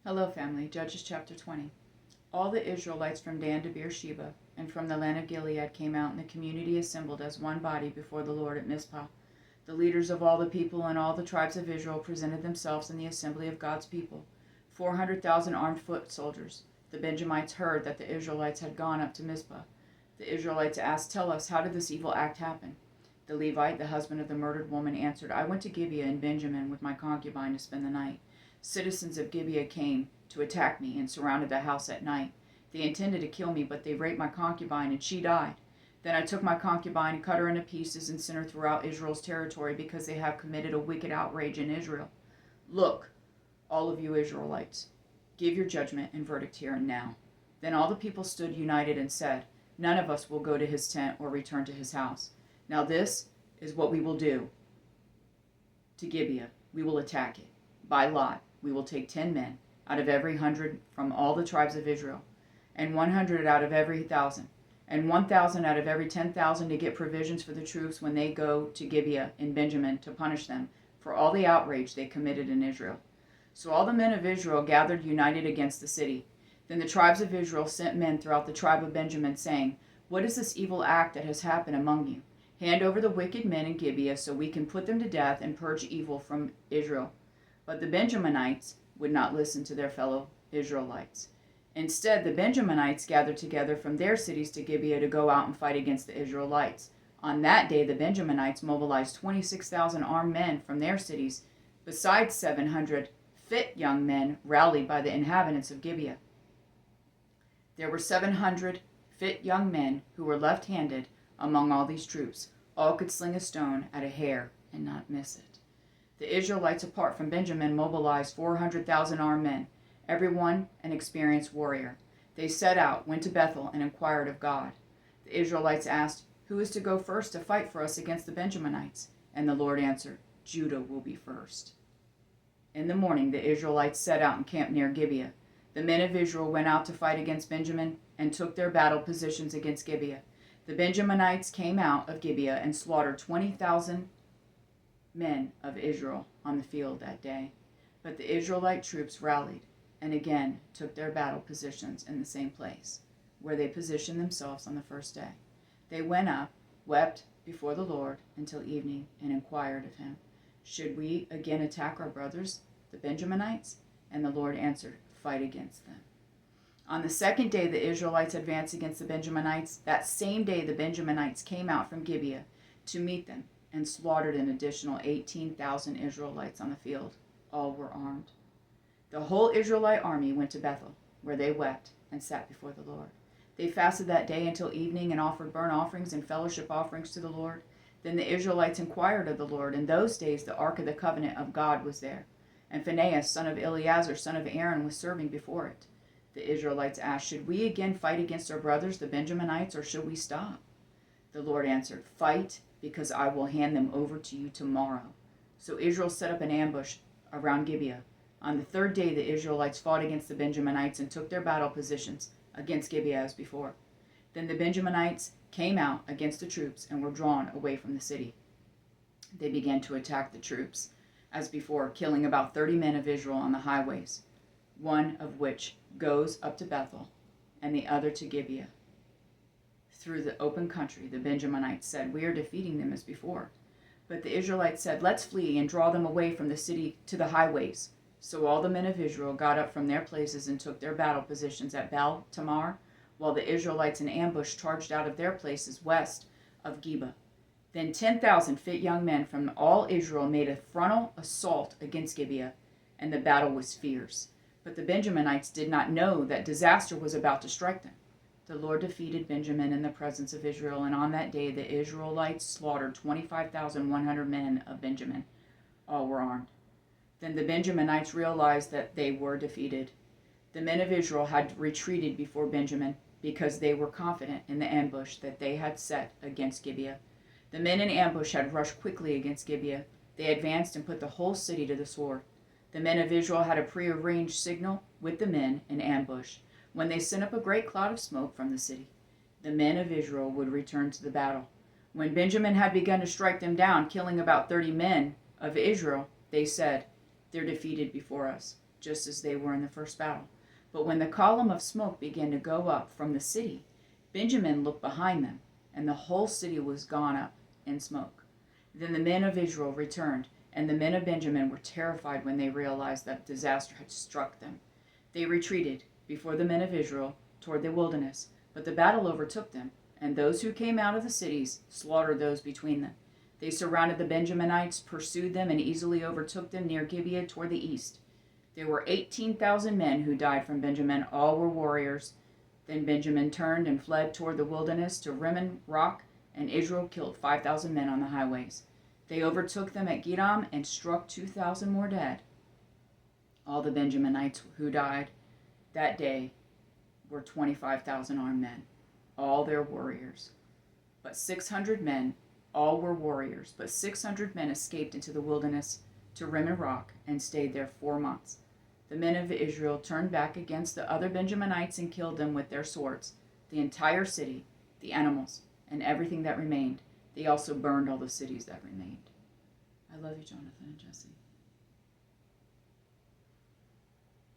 Hello Family, Judges chapter 20. All the Israelites from Dan to Beersheba and from the land of Gilead came out, and the community assembled as one body before the Lord at Mizpah. The leaders of all the people and all the tribes of Israel presented themselves in the assembly of God's people, 400,000 armed foot soldiers. The Benjamites heard that the Israelites had gone up to Mizpah. The Israelites asked, "Tell us, how did this evil act happen?" The Levite, the husband of the murdered woman, answered, "I went to Gibeah in Benjamin with my concubine to spend the night. Citizens of Gibeah came to attack me and surrounded the house at night. They intended to kill me, but they raped my concubine, and she died. Then I took my concubine and cut her into pieces and sent her throughout Israel's territory because they have committed a wicked outrage in Israel. Look, all of you Israelites, give your judgment and verdict here and now." Then all the people stood united and said, "None of us will go to his tent or return to his house. Now this is what we will do to Gibeah. We will attack it. By lot, we will take 10 men out of every 100 from all the tribes of Israel, and 100 out of every 1,000, and 1,000 out of every 10,000 to get provisions for the troops when they go to Gibeah in Benjamin to punish them for all the outrage they committed in Israel." So all the men of Israel gathered united against the city. Then the tribes of Israel sent men throughout the tribe of Benjamin, saying, "What is this evil act that has happened among you? Hand over the wicked men in Gibeah so we can put them to death and purge evil from Israel." But the Benjaminites would not listen to their fellow Israelites. Instead, the Benjaminites gathered together from their cities to Gibeah to go out and fight against the Israelites. On that day, the Benjaminites mobilized 26,000 armed men from their cities, besides 700 fit young men rallied by the inhabitants of Gibeah. There were 700 fit young men who were left-handed among all these troops. All could sling a stone at a hair and not miss it. The Israelites, apart from Benjamin, mobilized 400,000 armed men, every one an experienced warrior. They set out, went to Bethel, and inquired of God. The Israelites asked, "Who is to go first to fight for us against the Benjaminites?" And the Lord answered, "Judah will be first." In the morning, the Israelites set out and camped near Gibeah. The men of Israel went out to fight against Benjamin and took their battle positions against Gibeah. The Benjaminites came out of Gibeah and slaughtered 20,000 men of Israel on the field that day. But the Israelite troops rallied and again took their battle positions in the same place where they positioned themselves on the first day. They went up, wept before the Lord until evening, and inquired of him, "Should we again attack our brothers, the Benjaminites?" And the Lord answered, "Fight against them." On the second day the Israelites advanced against the Benjaminites. That same day the Benjaminites came out from Gibeah to meet them and slaughtered an additional 18,000 Israelites on the field. All were armed. The whole Israelite army went to Bethel, where they wept and sat before the Lord. They fasted that day until evening and offered burnt offerings and fellowship offerings to the Lord. Then the Israelites inquired of the Lord. In those days the ark of the covenant of God was there, and Phinehas, son of Eleazar, son of Aaron, was serving before it. The Israelites asked, "Should we again fight against our brothers, the Benjaminites, or should we stop?" The Lord answered, "Fight, because I will hand them over to you tomorrow." So Israel set up an ambush around Gibeah. On the third day the Israelites fought against the Benjaminites and took their battle positions against Gibeah as before. Then the Benjaminites came out against the troops and were drawn away from the city. They began to attack the troops as before, killing about 30 men of Israel on the highways, one of which goes up to Bethel and the other to Gibeah. Through the open country, the Benjaminites said, "We are defeating them as before." But the Israelites said, "Let's flee and draw them away from the city to the highways." So all the men of Israel got up from their places and took their battle positions at Baal Tamar, while the Israelites in ambush charged out of their places west of Geba. Then 10,000 fit young men from all Israel made a frontal assault against Gibeah, and the battle was fierce. But the Benjaminites did not know that disaster was about to strike them. The Lord defeated Benjamin in the presence of Israel, and on that day the Israelites slaughtered 25,100 men of Benjamin. All were armed. Then the Benjaminites realized that they were defeated. The men of Israel had retreated before Benjamin because they were confident in the ambush that they had set against Gibeah. The men in ambush had rushed quickly against Gibeah. They advanced and put the whole city to the sword. The men of Israel had a prearranged signal with the men in ambush. When they sent up a great cloud of smoke from the city, the men of Israel would return to the battle. When Benjamin had begun to strike them down, killing about 30 men of Israel, they said, "They're defeated before us." just as they were in the first battle. But when the column of smoke began to go up from the city, Benjamin looked behind them, and the whole city was gone up in smoke. Then the men of Israel returned, and the men of Benjamin were terrified when they realized that disaster had struck them. They retreated before the men of Israel toward the wilderness, but the battle overtook them, and those who came out of the cities slaughtered those between them. They surrounded the Benjaminites, pursued them, and easily overtook them near Gibeah toward the east. There were 18,000 men who died from Benjamin. All were warriors. Then Benjamin turned and fled toward the wilderness to Rimmon Rock, and Israel killed 5,000 men on the highways. They overtook them at Gidom and struck 2,000 more dead. All the Benjaminites who died that day were 25,000 armed men, all their warriors. But 600 men, all were warriors, but 600 men escaped into the wilderness to Rimmon Rock and stayed there 4 months. The men of Israel turned back against the other Benjaminites and killed them with their swords, the entire city, the animals, and everything that remained. They also burned all the cities that remained. I love you, Jonathan and Jesse.